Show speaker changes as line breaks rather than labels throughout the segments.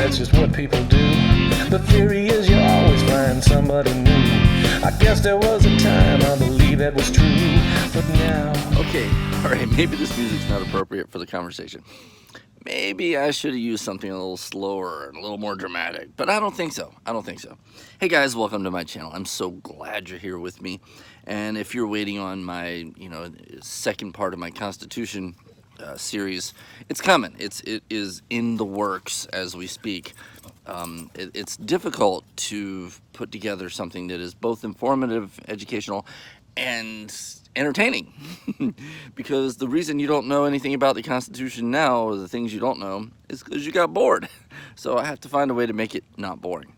that's just what people do. The theory is you always find somebody new. I guess there was a time I believe that was true, but now...
Okay, alright, maybe this music's not appropriate for the conversation. Maybe I should have used something a little slower and a little more dramatic, but I don't think so. Hey guys, welcome to my channel. I'm so glad you're here with me. And if you're waiting on my, second part of my Constitution series, it's coming. It is in the works as we speak. It's difficult to put together something that is both informative, educational, and entertaining. Because the reason you don't know anything about the Constitution now, or the things you don't know, is because you got bored. So I have to find a way to make it not boring.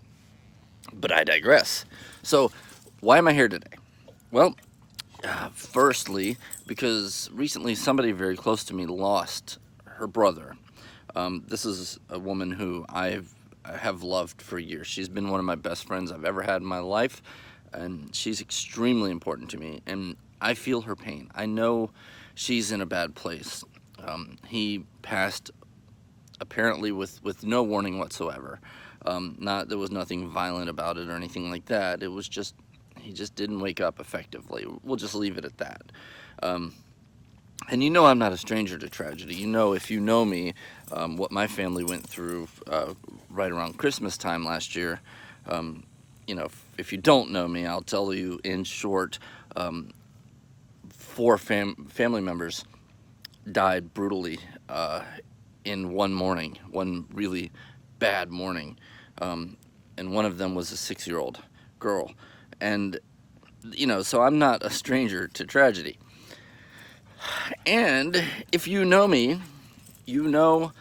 But I digress. So why am I here today? Well, firstly, because recently somebody very close to me lost her brother. This is a woman who I have loved for years. She's been one of my best friends I've ever had in my life, and she's extremely important to me, and I feel her pain. I know she's in a bad place. He passed apparently with no warning whatsoever. There was nothing violent about it or anything like that. It was just, he just didn't wake up effectively. We'll just leave it at that. And I'm not a stranger to tragedy. If you know me, what my family went through right around Christmas time last year. If you don't know me, I'll tell you in short. 4 family members died brutally in one morning, one really bad morning. And one of them was a 6-year-old girl. And, so I'm not a stranger to tragedy. And if you know me, you know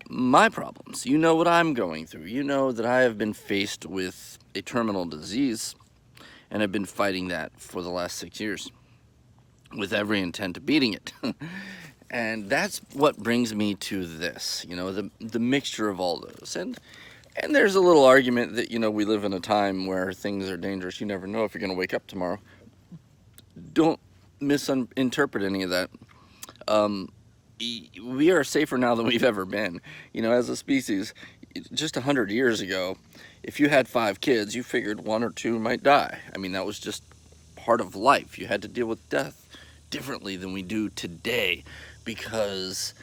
my problems. You know what I'm going through. You know that I have been faced with a terminal disease, and I've been fighting that for the last 6 years with every intent of beating it. And that's what brings me to this, the mixture of all those. And there's a little argument that, we live in a time where things are dangerous. You never know if you're going to wake up tomorrow. Don't misinterpret any of that. We are safer now than we've ever been. As a species, just 100 years ago, if you had 5 kids, you figured 1 or 2 might die. That was just part of life. You had to deal with death differently than we do today, because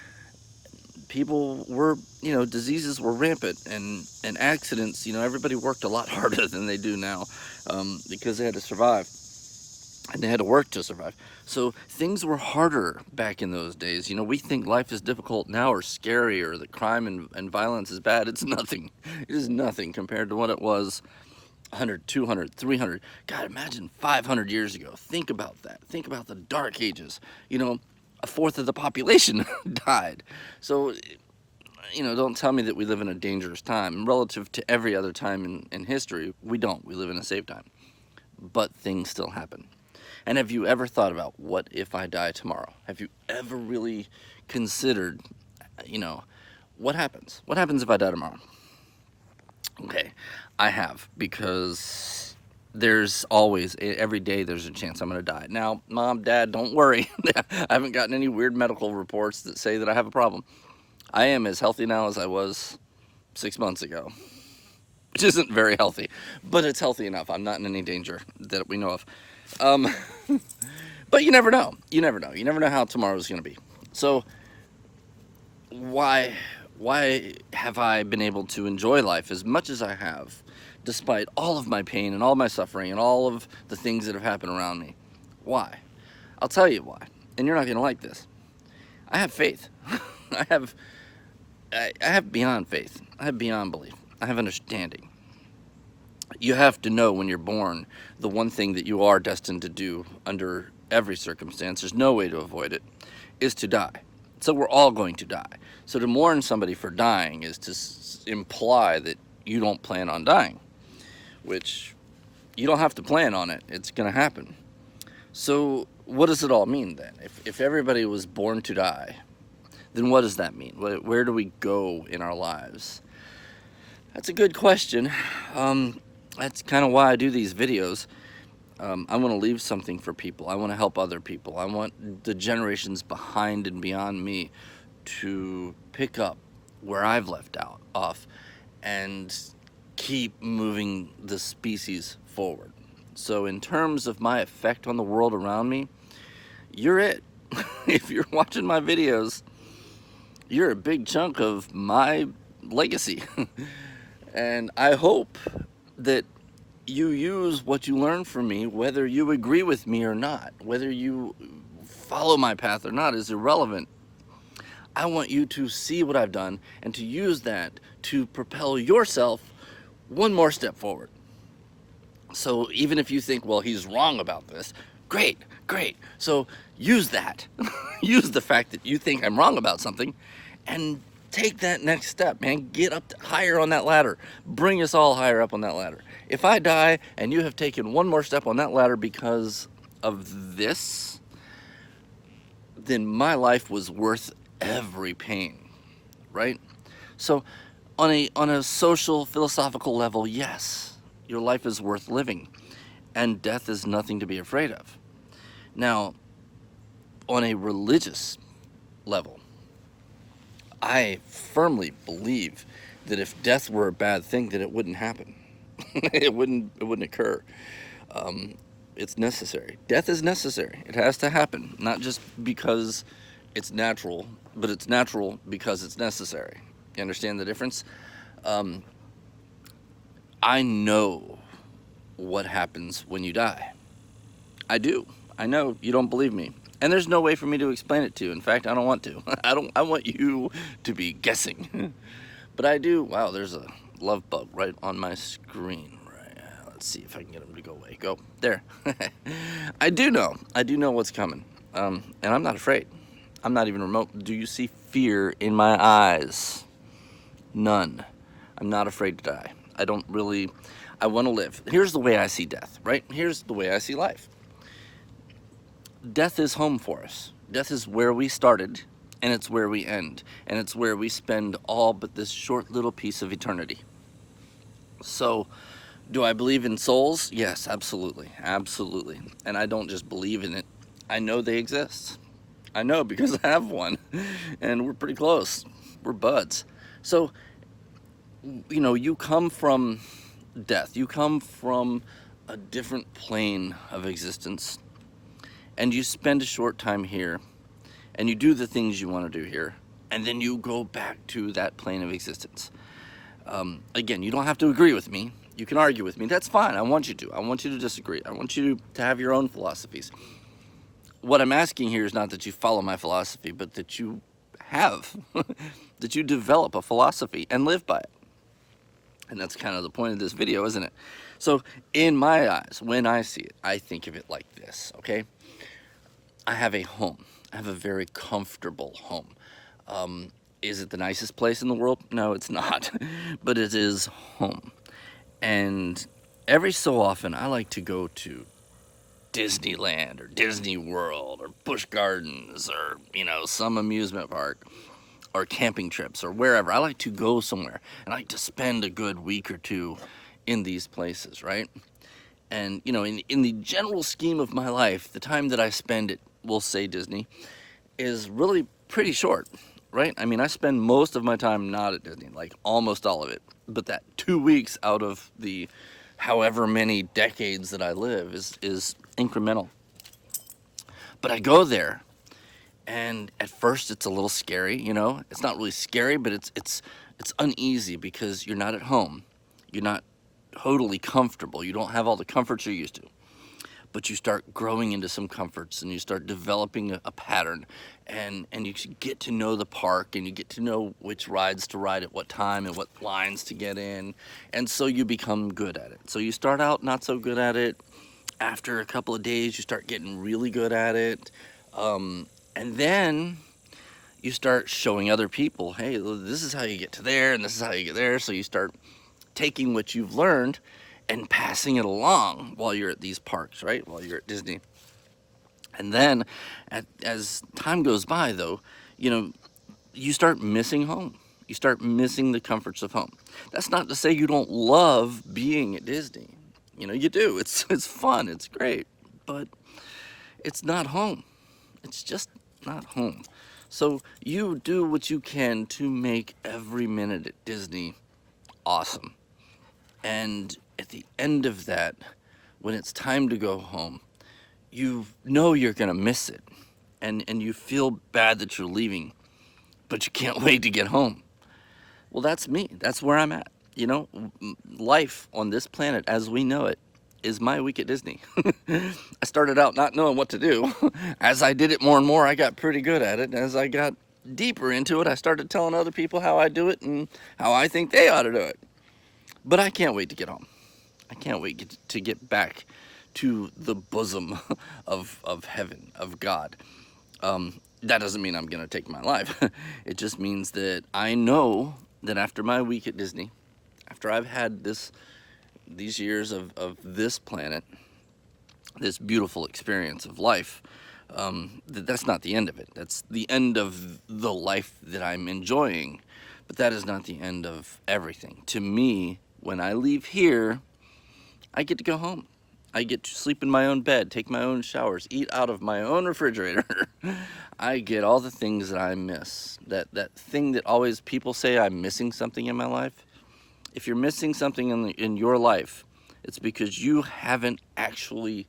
people were, diseases were rampant, and accidents, everybody worked a lot harder than they do now, because they had to survive, and they had to work to survive. So things were harder back in those days. We think life is difficult now, or scary, or that crime and violence is bad. It's nothing. It is nothing compared to what it was 100, 200, 300. God, imagine 500 years ago. Think about that. Think about the dark ages. 1/4 of the population died. So, don't tell me that we live in a dangerous time. Relative to every other time in history, we don't. We live in a safe time. But things still happen. And have you ever thought about, what if I die tomorrow? Have you ever really considered, what happens? What happens if I die tomorrow? Okay, I have, because there's always, every day there's a chance I'm going to die. Now, Mom, Dad, don't worry. I haven't gotten any weird medical reports that say that I have a problem. I am as healthy now as I was 6 months ago, which isn't very healthy, but it's healthy enough. I'm not in any danger that we know of. But you never know. You never know. You never know how tomorrow's going to be. So why have I been able to enjoy life as much as I have, despite all of my pain and all my suffering and all of the things that have happened around me? Why? I'll tell you why, and you're not going to like this. I have faith. I have beyond faith. I have beyond belief. I have understanding. You have to know when you're born, the one thing that you are destined to do under every circumstance, there's no way to avoid it, is to die. So we're all going to die. So to mourn somebody for dying is to imply that you don't plan on dying, which you don't have to plan on it. It's going to happen. So what does it all mean then? If everybody was born to die, then what does that mean? Where do we go in our lives? That's a good question. That's kind of why I do these videos. I want to leave something for people. I want to help other people. I want the generations behind and beyond me to pick up where I've left off and keep moving the species forward. So in terms of my effect on the world around me, you're it. If you're watching my videos, you're a big chunk of my legacy. And I hope that you use what you learn from me, whether you agree with me or not, whether you follow my path or not is irrelevant. I want you to see what I've done and to use that to propel yourself one more step forward. So even if you think, well, he's wrong about this, great. So use that. Use the fact that you think I'm wrong about something and take that next step, man. Get up higher on that ladder. Bring us all higher up on that ladder. If I die and you have taken one more step on that ladder because of this, then my life was worth every pain, right? So on a social, philosophical level, yes, your life is worth living, and death is nothing to be afraid of. Now, on a religious level, I firmly believe that if death were a bad thing, then it wouldn't happen. It wouldn't occur. It's necessary. Death is necessary. It has to happen, not just because it's natural, but it's natural because it's necessary. You understand the difference? I know what happens when you die. I do. I know you don't believe me. And there's no way for me to explain it to you. In fact, I don't want to. I want you to be guessing. But I do. Wow, there's a love bug right on my screen. Right. Let's see if I can get him to go away. Go. There. I do know. I do know what's coming. And I'm not afraid. I'm not even remote. Do you see fear in my eyes? None. I'm not afraid to die. I want to live. Here's the way I see death, right? Here's the way I see life. Death is home for us. Death is where we started, and it's where we end, and it's where we spend all but this short little piece of eternity. So, do I believe in souls? Yes, absolutely, absolutely. And I don't just believe in it. I know they exist. I know because I have one, and we're pretty close. We're buds. So, you come from death. You come from a different plane of existence, and you spend a short time here, and you do the things you want to do here, and then you go back to that plane of existence. Again, you don't have to agree with me. You can argue with me. That's fine. I want you to. I want you to disagree. I want you to have your own philosophies. What I'm asking here is not that you follow my philosophy, but that you have, that you develop a philosophy and live by it. And that's kind of the point of this video, isn't it? So in my eyes, when I see it, I think of it like this, okay? I have a home. I have a very comfortable home. Is it the nicest place in the world? No, it's not. But it is home. And every so often, I like to go to Disneyland or Disney World or Busch Gardens or, some amusement park or camping trips or wherever. I like to go somewhere, and I like to spend a good week or two in these places, right? And, in the general scheme of my life, the time that I spend at, we'll say Disney, is really pretty short, right? I mean, I spend most of my time not at Disney, like almost all of it. But that 2 weeks out of the however many decades that I live is incremental. But I go there, and at first it's a little scary, It's not really scary, but it's uneasy because you're not at home. You're not totally comfortable. You don't have all the comforts you're used to. But you start growing into some comforts, and you start developing a pattern, and you get to know the park, and you get to know which rides to ride at what time and what lines to get in, and so you become good at it. So you start out not so good at it. After a couple of days, you start getting really good at it, and then you start showing other people, hey, this is how you get to there, and this is how you get there. So you start taking what you've learned and passing it along while you're at these parks, right? While you're at Disney. And then as time goes by, though, you start missing home. You start missing the comforts of home. That's not to say you don't love being at Disney. You do. It's fun. It's great. But it's not home. It's just not home. So you do what you can to make every minute at Disney awesome. And at the end of that, when it's time to go home, you know you're going to miss it. And you feel bad that you're leaving, but you can't wait to get home. Well, that's me. That's where I'm at. You know, life on this planet as we know it is my week at Disney. I started out not knowing what to do. As I did it more and more, I got pretty good at it. And as I got deeper into it, I started telling other people how I do it and how I think they ought to do it. But I can't wait to get home. I can't wait to get back to the bosom of heaven, of God. That doesn't mean I'm going to take my life. It just means that I know that after my week at Disney, after I've had these years of this planet, this beautiful experience of life, that's not the end of it. That's the end of the life that I'm enjoying, but that is not the end of everything. To me, when I leave here, I get to go home. I get to sleep in my own bed, take my own showers, eat out of my own refrigerator. I get all the things that I miss. That thing that always people say I'm missing something in my life. If you're missing something in your life, it's because you haven't actually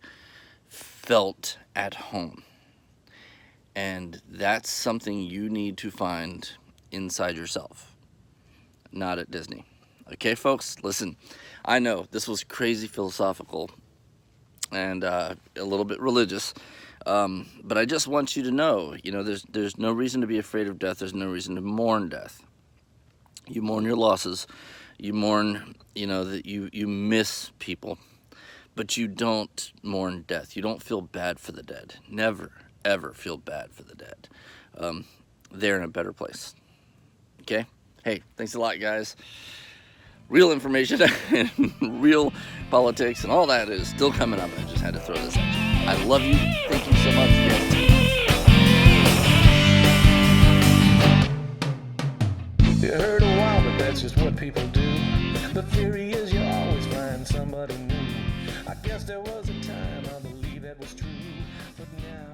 felt at home. And that's something you need to find inside yourself, not at Disney. Okay, folks, listen, I know this was crazy philosophical and a little bit religious, but I just want you to know, there's no reason to be afraid of death. There's no reason to mourn death. You mourn your losses. You mourn, that you miss people, but you don't mourn death. You don't feel bad for the dead. Never, ever feel bad for the dead. They're in a better place. Okay? Hey, thanks a lot, guys. Real information and real politics and all that is still coming up. I just had to throw this at you. I love you. Thank you so much.
You heard a while, but that's just what people do. The theory is you always find somebody new. I guess there was a time I believe that was true, but now